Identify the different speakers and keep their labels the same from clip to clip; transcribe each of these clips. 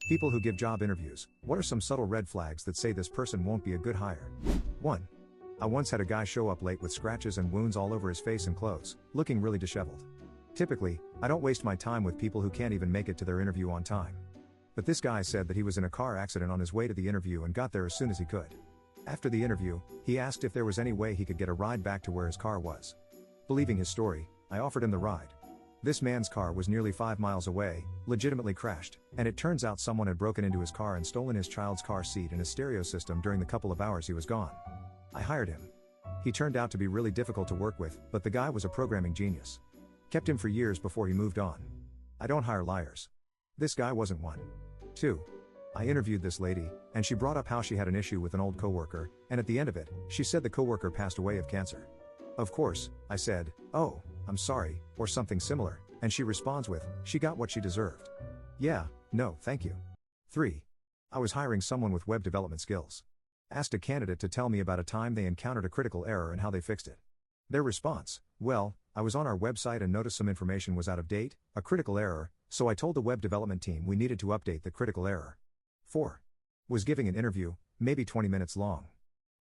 Speaker 1: People who give job interviews, what are some subtle red flags that say this person won't be a good hire? 1. I once had a guy show up late with scratches and wounds all over his face and clothes, looking really disheveled. Typically, I don't waste my time with people who can't even make it to their interview on time. But this guy said that he was in a car accident on his way to the interview and got there as soon as he could. After the interview, he asked if there was any way he could get a ride back to where his car was. Believing his story, I offered him the ride. This man's car was nearly 5 miles away, legitimately crashed, and it turns out someone had broken into his car and stolen his child's car seat and his stereo system during the couple of hours he was gone. I hired him. He turned out to be really difficult to work with, but the guy was a programming genius. Kept him for years before he moved on. I don't hire liars. This guy wasn't one. 2. I interviewed this lady, and she brought up how she had an issue with an old coworker, and at the end of it, she said the coworker passed away of cancer. Of course, I said, "Oh, I'm sorry," or something similar, and she responds with, "She got what she deserved." Yeah, no, thank you. 3. I was hiring someone with web development skills. Asked a candidate to tell me about a time they encountered a critical error and how they fixed it. Their response, "Well, I was on our website and noticed some information was out of date, a critical error, so I told the web development team we needed to update the critical error." 4. Was giving an interview, maybe 20 minutes long.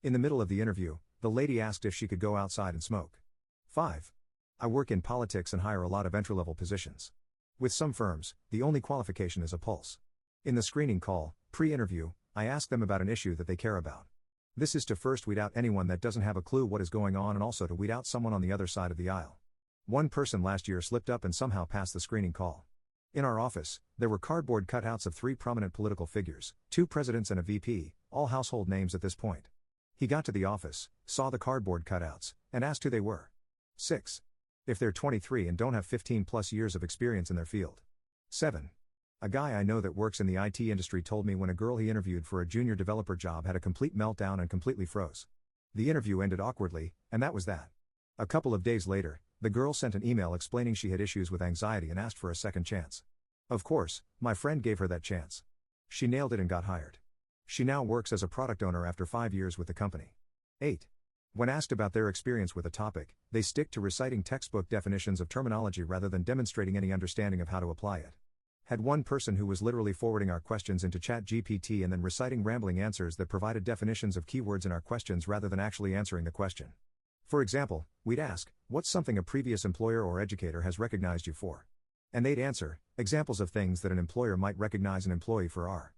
Speaker 1: In the middle of the interview, the lady asked if she could go outside and smoke. 5. I work in politics and hire a lot of entry-level positions. With some firms, the only qualification is a pulse. In the screening call, pre-interview, I ask them about an issue that they care about. This is to first weed out anyone that doesn't have a clue what is going on and also to weed out someone on the other side of the aisle. One person last year slipped up and somehow passed the screening call. In our office, there were cardboard cutouts of 3 prominent political figures, 2 presidents and a VP, all household names at this point. He got to the office, saw the cardboard cutouts, and asked who they were. 6. If they're 23 and don't have 15 plus years of experience in their field. 7. A guy I know that works in the IT industry told me when a girl he interviewed for a junior developer job had a complete meltdown and completely froze. The interview ended awkwardly, and that was that. A couple of days later, the girl sent an email explaining she had issues with anxiety and asked for a second chance. Of course, my friend gave her that chance. She nailed it and got hired. She now works as a product owner after 5 years with the company. 8. When asked about their experience with a topic, they stick to reciting textbook definitions of terminology rather than demonstrating any understanding of how to apply it. Had one person who was literally forwarding our questions into ChatGPT and then reciting rambling answers that provided definitions of keywords in our questions rather than actually answering the question. For example, we'd ask, "What's something a previous employer or educator has recognized you for?" And they'd answer, examples of things that an employer might recognize an employee for are.